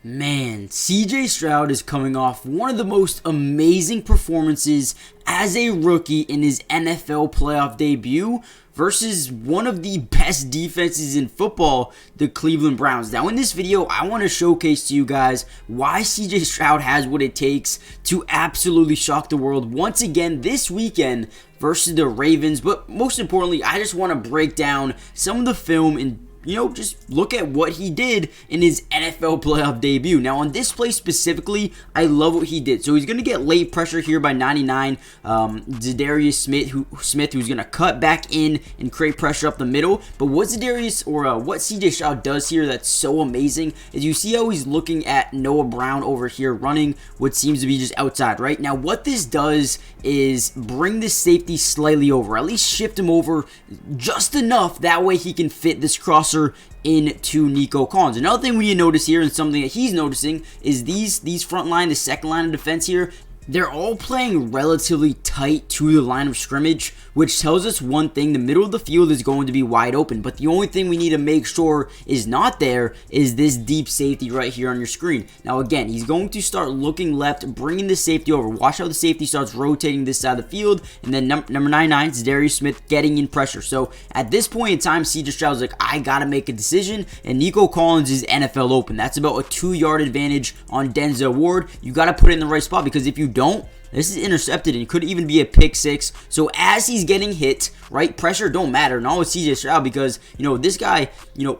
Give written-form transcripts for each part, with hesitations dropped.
Man, CJ Stroud is coming off one of the most amazing performances as a rookie in his NFL playoff debut versus one of the best defenses in football, the Cleveland Browns. Now in this video, I want to showcase to you guys why CJ Stroud has what it takes to absolutely shock the world once again this weekend versus the Ravens. But most importantly, I just want to break down some of the film and just look at what he did in his NFL playoff debut. Now, on this play specifically, I love what he did. So he's going to get late pressure here by 99. Zadarius Smith, who's going to cut back in and create pressure up the middle. But what what CJ Stroud does here that's so amazing is you see how he's looking at Noah Brown over here running what seems to be just outside, right? Now, what this does is bring the safety slightly over, at least shift him over just enough. That way he can fit this crosser into Nico Collins. Another thing we need to notice here, and something that he's noticing, is these front line, the second line of defense here, they're all playing relatively tight to the line of scrimmage, which tells us one thing: the middle of the field is going to be wide open. But the only thing we need to make sure is not there is this deep safety right here on your screen. Now again, he's going to start looking left, bringing the safety over. Watch how the safety starts rotating this side of the field, and then number 99, Zadarius Smith, getting in pressure. So at this point in time, CJ Stroud's like, I gotta make a decision, and Nico Collins is NFL open. That's about a 2-yard advantage on Denzel Ward. You gotta put it in the right spot, because if you don't, this is intercepted and could even be a pick six. So as he's getting hit, right, pressure don't matter. Not with CJ Stroud, because this guy,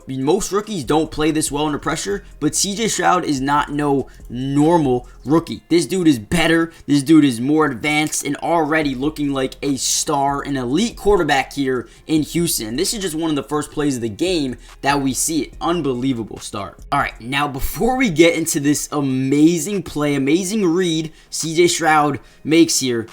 most rookies don't play this well under pressure, but CJ Stroud is not no normal rookie. This dude is better. This dude is more advanced and already looking like a star, an elite quarterback here in Houston. And this is just one of the first plays of the game that we see it. Unbelievable start. All right, now before we get into this amazing play, amazing read CJ Stroud makes here,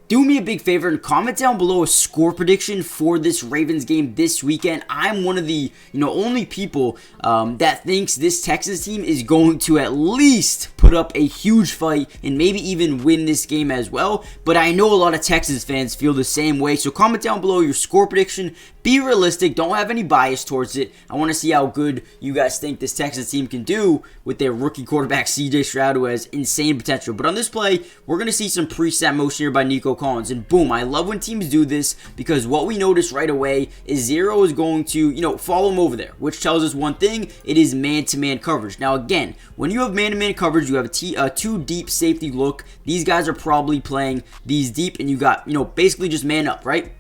do me a big favor and comment down below a score prediction for this Ravens game this weekend. I'm one of the only people that thinks this Texans team is going to at least put up a huge fight and maybe even win this game as well. But I know a lot of Texans fans feel the same way. So comment down below your score prediction. Be realistic. Don't have any bias towards it. I want to see how good you guys think this Texans team can do with their rookie quarterback CJ Stroud, who has insane potential. But on this play, we're going to see some preset motion here by Nico Collins. And boom, I love when teams do this, because what we notice right away is Zero is going to, follow him over there, which tells us one thing: it is man-to-man coverage. Now again, when you have man-to-man coverage, you have a two deep safety look. These guys are probably playing these deep, and you got, basically just man up, right?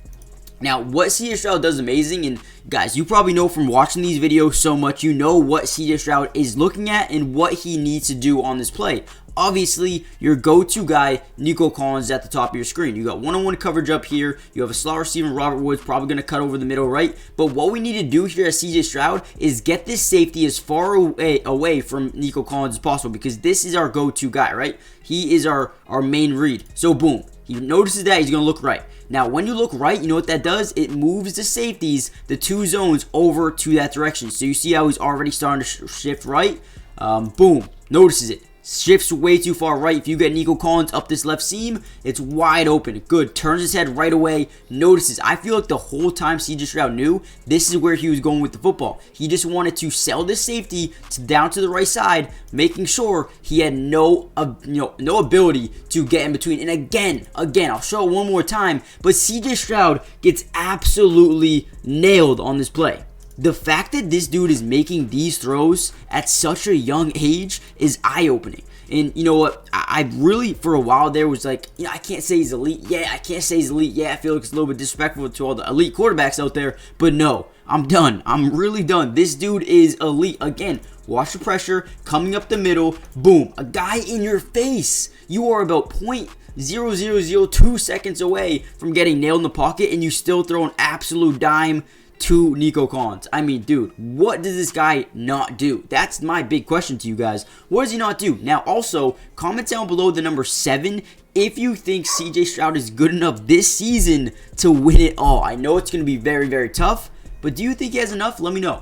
Now, what CJ Stroud does amazing, and guys, you probably know from watching these videos so much, you know what CJ Stroud is looking at and what he needs to do on this play. Obviously, your go-to guy, Nico Collins, is at the top of your screen. You got one-on-one coverage up here. You have a slot receiver, Robert Woods, probably going to cut over the middle, right? But what we need to do here as CJ Stroud is get this safety as far away from Nico Collins as possible, because this is our go-to guy, right? He is our main read. So, boom. He notices that, he's going to look right. Now, when you look right, you know what that does? It moves the safeties, the two zones, over to that direction. So you see how he's already starting to shift right? Boom. Notices it. Shifts way too far right. If you get Nico Collins up this left seam, it's wide open. Good. Turns his head right away. Notices. I feel like the whole time CJ Stroud knew this is where he was going with the football. He just wanted to sell this safety down to the right side, making sure he had no ability to get in between. And again, I'll show it one more time, but CJ Stroud gets absolutely nailed on this play. The fact that this dude is making these throws at such a young age is eye-opening. And you know what? I really, for a while there, was like, I can't say he's elite. Yeah, I can't say he's elite. Yeah, I feel like it's a little bit disrespectful to all the elite quarterbacks out there. But no, I'm done. I'm really done. This dude is elite. Again, watch the pressure coming up the middle. Boom. A guy in your face. You are about 0.0002 seconds away from getting nailed in the pocket, and you still throw an absolute dime to Nico Collins. I mean, dude, what does this guy not do? That's my big question to you guys. What does he not do? Now, also, comment down below the number 7 if you think CJ Stroud is good enough this season to win it all. I know it's going to be very, very tough, but do you think he has enough? Let me know.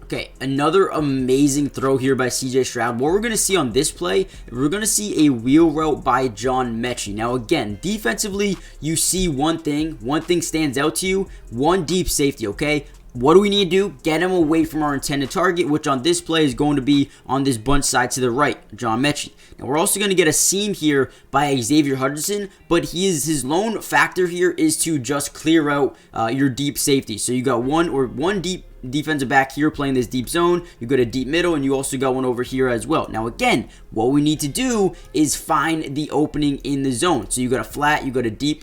Okay, another amazing throw here by CJ Stroud. What we're going to see on this play, we're going to see a wheel route by John Metchie. Now again, defensively, you see one thing stands out to you, one deep safety, okay? what do we need to do? Get him away from our intended target, which on this play is going to be on this bunch side to the right, John Metchie. Now, we're also going to get a seam here by Xavier Hutchinson, but his lone factor here is to just clear out your deep safety. So you got one deep defensive back here playing this deep zone. You got a deep middle, and you also got one over here as well. Now, again, what we need to do is find the opening in the zone. So you got a flat, you got a deep,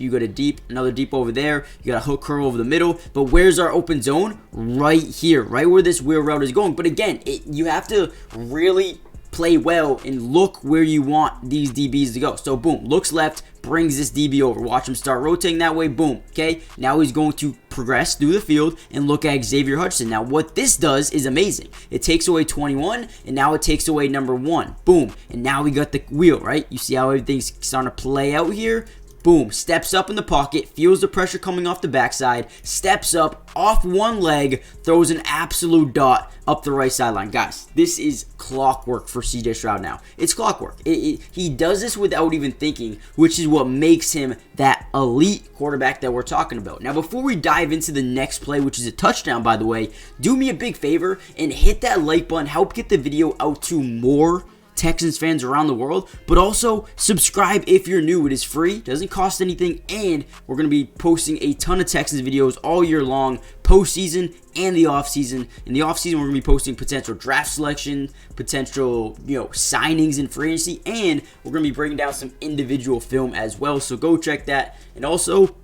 another deep over there. You got a hook curl over the middle. But where's our open zone? Right here, right where this wheel route is going. But again, you have to really play well and look where you want these DBs to go. So boom, looks left, brings this DB over. Watch him start rotating that way. Boom. Okay. Now he's going to progress through the field and look at Xavier Hutchinson. Now what this does is amazing. It takes away 21 and now it takes away number 1. Boom. And now we got the wheel, right? You see how everything's starting to play out here? Boom, steps up in the pocket, feels the pressure coming off the backside, steps up off one leg, throws an absolute dot up the right sideline. Guys, this is clockwork for CJ Stroud now. It's clockwork. He does this without even thinking, which is what makes him that elite quarterback that we're talking about. Now, before we dive into the next play, which is a touchdown, by the way, do me a big favor and hit that like button. Help get the video out to more Texans fans around the world, but also subscribe if you're new. It is free, doesn't cost anything, and we're going to be posting a ton of Texans videos all year long, postseason and the offseason. In the offseason, we're going to be posting potential draft selection, potential signings in free agency, and we're going to be breaking down some individual film as well, so go check that. And also,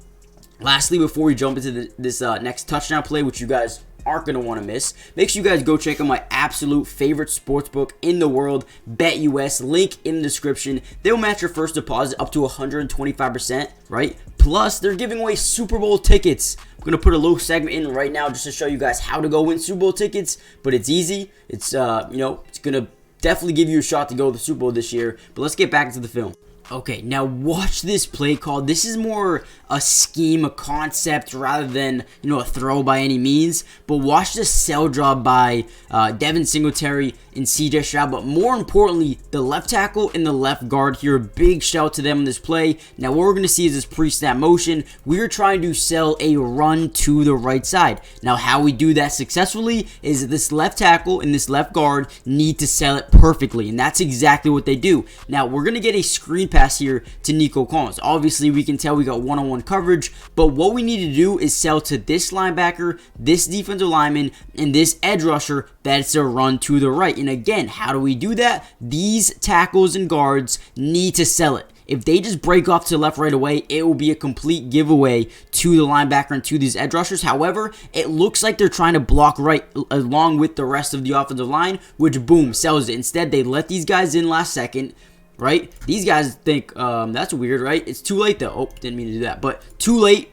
lastly, before we jump into this next touchdown play, which you guys aren't going to want to miss, make sure you guys go check out my absolute favorite sportsbook in the world, BetUS. Link in the description. They'll match your first deposit up to 125%, right? Plus, they're giving away Super Bowl tickets. I'm going to put a little segment in right now just to show you guys how to go win Super Bowl tickets, but it's easy. It's, it's going to definitely give you a shot to go to the Super Bowl this year, but let's get back into the film. Okay, now watch this play call. This is more a scheme, a concept, rather than, a throw by any means. But watch the sell job by Devin, Singletary, and CJ Stroud. But more importantly, the left tackle and the left guard here. A big shout to them in this play. Now, what we're going to see is this pre-snap motion. We're trying to sell a run to the right side. Now, how we do that successfully is this left tackle and this left guard need to sell it perfectly. And that's exactly what they do. Now, we're going to get a screen pass here to Nico. Obviously, we can tell we got one-on-one coverage, but what we need to do is sell to this linebacker, this defensive lineman, and this edge rusher that it's a run to the right. And again, how do we do that? These tackles and guards need to sell it. If they just break off to the left right away, it will be a complete giveaway to the linebacker and to these edge rushers. However, it looks like they're trying to block right along with the rest of the offensive line, which boom, sells it. Instead, they let these guys in last second. Right? These guys think, that's weird, right? It's too late, though. Oh, didn't mean to do that. But too late.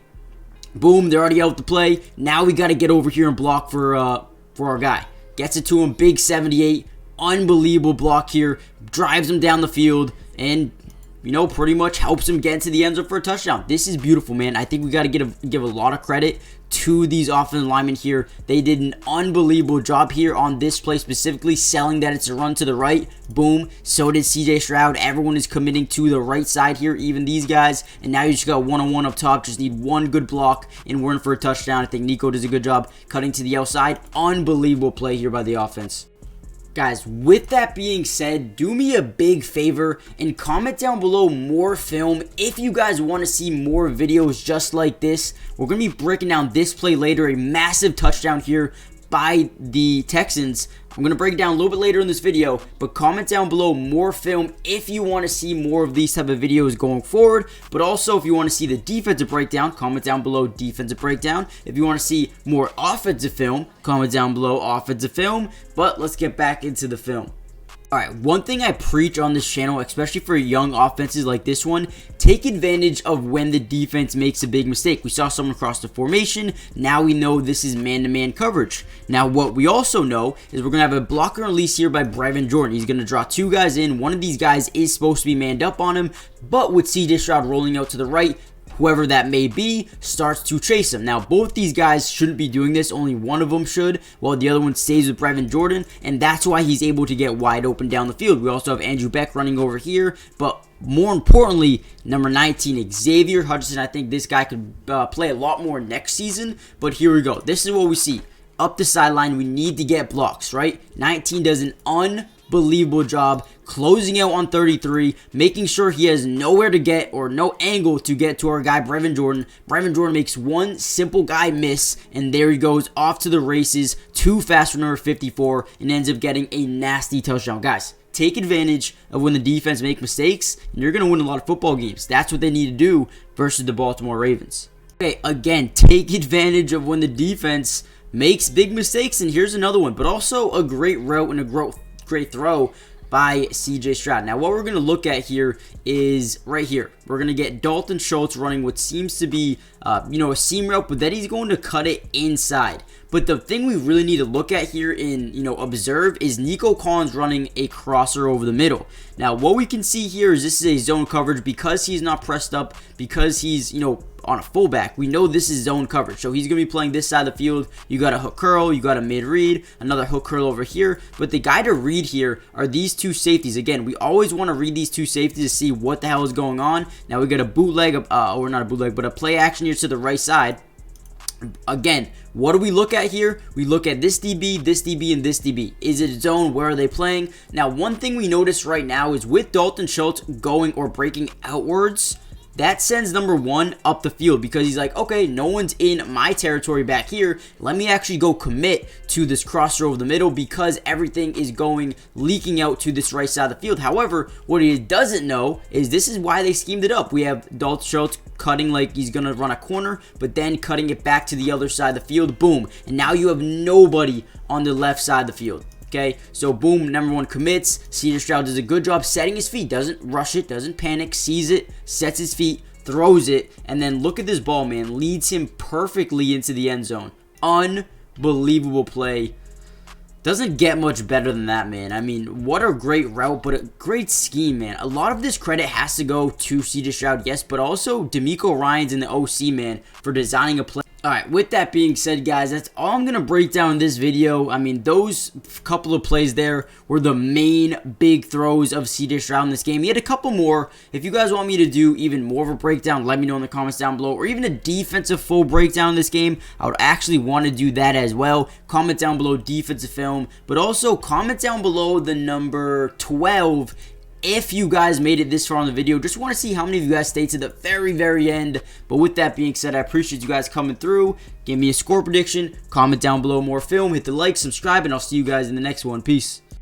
Boom, they're already out to play. Now we got to get over here and block for our guy. Gets it to him, big 78. Unbelievable block here. Drives him down the field. And, pretty much helps him get into the end zone for a touchdown. This is beautiful, man. I think we got to give a lot of credit to these offensive linemen here. They did an unbelievable job here on this play, specifically selling that it's a run to the right. Boom. So did CJ Stroud. Everyone is committing to the right side here, even these guys. And now you just got one-on-one up top. Just need one good block, and we're in for a touchdown. I think Nico does a good job cutting to the outside. Unbelievable play here by the offense. Guys, with that being said, do me a big favor and comment down below more film if you guys want to see more videos just like this. We're going to be breaking down this play later, a massive touchdown here by the Texans. I'm going to break it down a little bit later in this video, but comment down below more film if you want to see more of these type of videos going forward. But also, if you want to see the defensive breakdown, comment down below defensive breakdown. If you want to see more offensive film, comment down below offensive film. But let's get back into the film. Alright, one thing I preach on this channel, especially for young offenses like this one, take advantage of when the defense makes a big mistake. We saw someone cross the formation. Now we know this is man-to-man coverage. Now, what we also know is we're going to have a blocker release here by Brevin Jordan. He's going to draw two guys in. One of these guys is supposed to be manned up on him, but with CJ Stroud rolling out to the right, whoever that may be starts to chase him. Now, both these guys shouldn't be doing this. Only one of them should, while the other one stays with Brevin Jordan, and that's why he's able to get wide open down the field. We also have Andrew Beck running over here, but more importantly, number 19, Xavier Hutchinson. I think this guy could play a lot more next season, but here we go. This is what we see. up the sideline. We need to get blocks, right? 19 does an unbelievable job closing out on 33, making sure he has nowhere to get or no angle to get to our guy Brevin Jordan. Brevin Jordan makes one simple guy miss, and there he goes off to the races, too fast for number 54, and ends up getting a nasty touchdown. Guys, take advantage of when the defense make mistakes, and you're going to win a lot of football games. That's what they need to do versus the Baltimore Ravens. Okay, again, take advantage of when the defense makes big mistakes, and here's another one, but also a great route and a great throw by CJ Stroud. Now, what we're going to look at here is right here. We're going to get Dalton Shultz running what seems to be, a seam route, but then he's going to cut it inside. But the thing we really need to look at here and, observe is Nico running a crosser over the middle. Now, what we can see here is this is a zone coverage because he's not pressed up, because he's, on a fullback. We know this is zone coverage, so he's going to be playing this side of the field. You got a hook curl, you got a mid read, another hook curl over here, but the guy to read here are these two safeties. Again, we always want to read these two safeties to see what the hell is going on. Now we got a bootleg, or not a bootleg, but a play action here to the right side. Again, what do we look at here? We look at this DB, and this DB. Is it zone? Where are they playing? Now, one thing we notice right now is with Dalton Schultz going or breaking outwards, that sends number 1 up the field because he's like, okay, no one's in my territory back here. Let me actually go commit to this crosser over the middle because everything is leaking out to this right side of the field. However, what he doesn't know is this is why they schemed it up. We have Dalton Schultz cutting like he's going to run a corner, but then cutting it back to the other side of the field. Boom. And now you have nobody on the left side of the field. Okay, so boom, number 1 commits. CJ Stroud does a good job setting his feet, doesn't rush it, doesn't panic, sees it, sets his feet, throws it, and then look at this ball, man. Leads him perfectly into the end zone. Unbelievable play. Doesn't get much better than that, man. I mean, what a great route, but a great scheme, man. A lot of this credit has to go to CJ Stroud, yes, but also D'Amico Ryans and the OC, man, for designing a play. Alright, with that being said, guys, that's all I'm going to break down in this video. I mean, those couple of plays there were the main big throws of CJ Stroud in this game. He had a couple more. If you guys want me to do even more of a breakdown, let me know in the comments down below. Or even a defensive full breakdown in this game, I would actually want to do that as well. Comment down below defensive film. But also, comment down below the number 12 if you guys made it this far on the video. Just want to see how many of you guys stayed to the very end. But with that being said, I appreciate you guys coming through. Give me a score prediction. Comment down below more film. Hit the like, subscribe, and I'll see you guys in the next one. Peace.